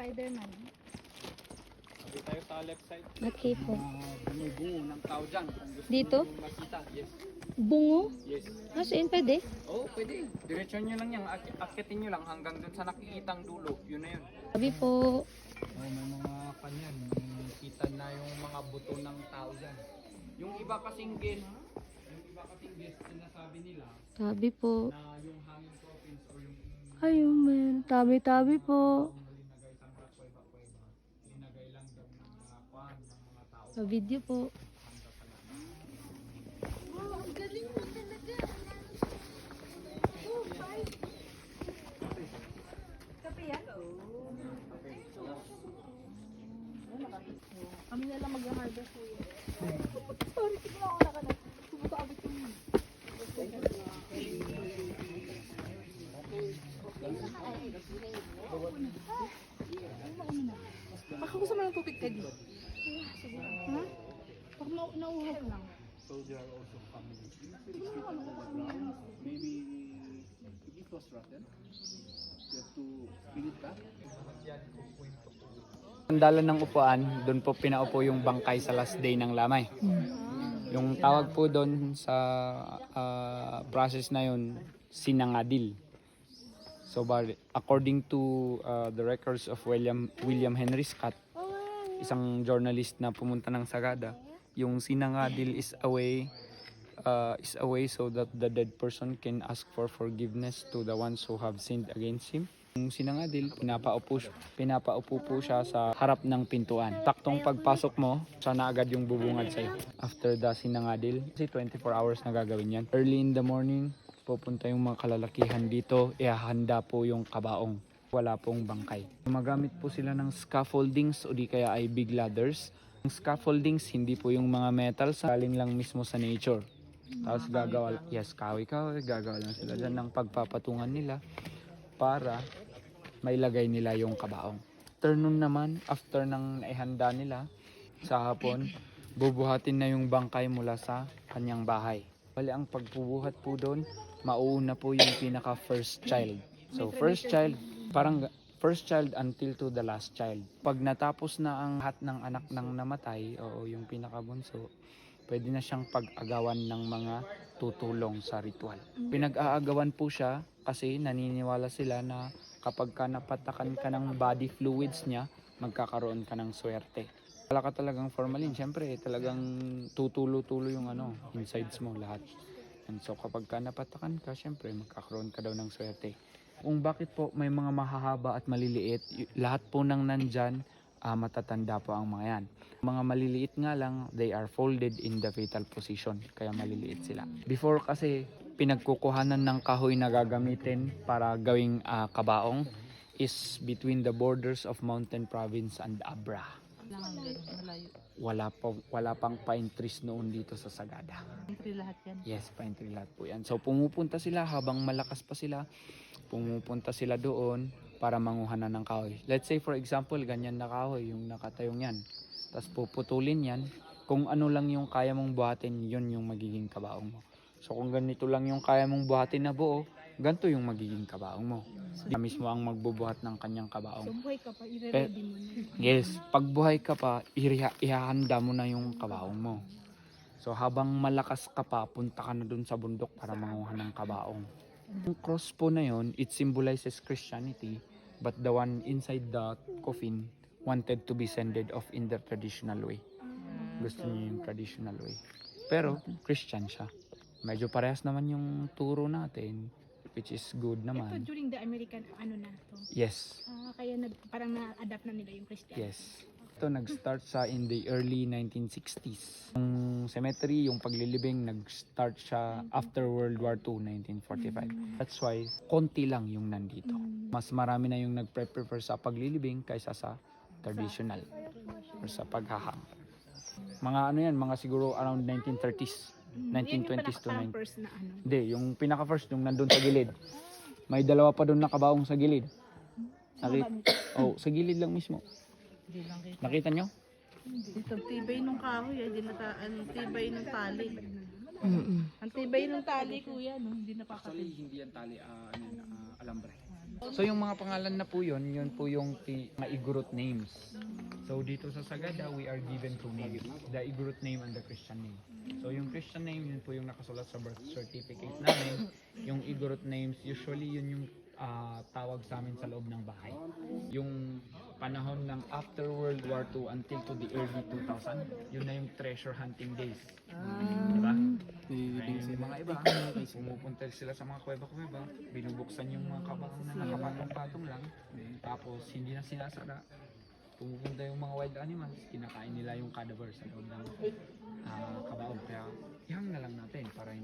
Spider-Man. Sabi tayo sa left side. Okay po. Bungo ng tao dyan. Kung gusto Dito? nyo makita. Yes. Bungo? Yes. Saan pwede? Oo, pwede. Diretsyon nyo lang yan. Akitin nyo lang hanggang dun sa nakikitang dulo. Yun na yun. Sabi po. May mga kanyan. Kita na yung mga buto ng tao dyan. Yung iba kasing guest, sinasabi nila Sabi po. na yung hanging province or yung Ayun, man. Tabi-tabi po. linagay sa mga kuweba-kuweba. Linagay lang daw ng mga kwan, ng mga tao. Sa video po. Kami na lang mag-harvest po yun. Sorry, tignan ako na ka na. Pupunta agad yung baka gusto mo ng tubig, Teddy? Ha? Baka nauuhaw lang. So they are also family. Maybe if it was rotten, you have to bring it back. Ang dalan ng upuan, doon po pinaupo yung bangkay sa last day ng lamay. Yung tawag po doon sa process na yun, sinangadil. So according to the records of William Henry Scott, isang journalist na pumunta ng Sagada, yung sinangadil is a way so that the dead person can ask for forgiveness to the ones who have sinned against him. Yung sinangadil, pinapaupo po siya sa harap ng pintuan. Taktong pagpasok mo, siya na agad yung bubungad sa'yo. After the sinangadil, kasi 24 hours na gagawin yan. Early in the morning, pupunta yung mga kalalakihan dito, ihahanda po yung kabaong. Wala pong bangkay. Magamit po sila ng scaffoldings o di kaya ay big ladders. Yung scaffoldings, hindi po yung mga metals, galing lang mismo sa nature. Tapos gagawa lang sila dyan ng pagpapatungan nila para mailagay nila yung kabaong. Afternoon naman, after nang naihanda nila, sa hapon, bubuhatin na yung bangkay mula sa kanyang bahay. Bali ang pagbubuhat po doon, mauuna po yung pinaka first child. So first child until to the last child. Pag natapos na ang lahat ng anak ng namatay, o yung pinakabunso, pwede na siyang pag-agawan ng mga tutulong sa ritual. Pinag-aagawan po siya kasi naniniwala sila na kapag ka napatakan ka ng body fluids niya, magkakaroon ka ng swerte. Wala ka talagang formalin, syempre talagang tutulo-tulo yung insides mo lahat. And so kapag ka napatakan ka, syempre magkakaroon ka daw ng swerte. Kung bakit po may mga mahahaba at maliliit, lahat po ng nandyan, matatanda po ang mga yan. Mga maliliit nga lang, they are folded in the fetal position, kaya maliliit sila. Before kasi, pinagkukuhanan ng kahoy na gagamitin para gawing kabaong is between the borders of Mountain Province and Abra. Wala pang pine trees noon dito sa Sagada. Pine tree lahat yan? Yes, pine tree lahat po yan. So pumupunta sila habang malakas pa sila, pumupunta sila doon para manguhanan ng kahoy. Let's say for example, ganyan na kahoy, yung nakatayong yan. Tapos puputulin yan. Kung ano lang yung kaya mong buhatin, yun yung magiging kabaong mo. So kung ganito lang yung kaya mong buhatin na buo, ganito yung magiging kabaong mo. Siya mismo ang magbubuhat ng kanyang kabaong. So buhay ka pa, i-ready mo na. Yes, pag buhay ka pa, ihahanda mo na yung kabaong mo. So habang malakas ka pa, punta ka na dun sa bundok para manguha ng kabaong. Yung cross po na yun, it symbolizes Christianity, but the one inside the coffin wanted to be sended off in the traditional way. Gusto niya yung traditional way. Pero Christian siya. Medyo parehas naman yung turo natin, which is good Ito naman. during the American na to. Yes. Kaya parang na-adapt na nila yung Christian. Yes. Ito nag-start sa in the early 1960s. Yung cemetery, yung paglilibing, nag-start siya after World War II, 1945. That's why, konti lang yung nandito. Mas marami na yung nag-prefer sa paglilibing kaysa sa traditional or sa paghahang. Mga mga siguro around 1930s. 1920s to 19. Na Hindi, yung pinaka-first, yung nandun sa gilid. May dalawa pa doon na kabaong sa gilid. Sa gilid lang mismo. Nakita nyo? Dito, tibay nung kahoy, tibay nung tali. Ang tibay nung tali, kuya, no? Hindi napapatid. Hindi yan tali, alambre. So yung mga pangalan na po yun po yung mga Igorot names. So dito sa Sagada, we are given two names, the Igorot name and the Christian name. So yung Christian name, yun po yung nakasulat sa birth certificate namin. Yung Igorot names, usually yun yung tawag sa amin sa loob ng bahay. Yung panahon ng after World War II until to the early 2000, yun na yung treasure hunting days. Diba? Yung mga iba, pumupunta sila sa mga kuweba-kuweba, binubuksan yung mga kabang na nakapatong-patong lang, tapos hindi na sinasara. Pumupunta yung mga wild animals, kinakain nila yung cadaver sa loob ng kabaong. Kaya ihang na lang natin para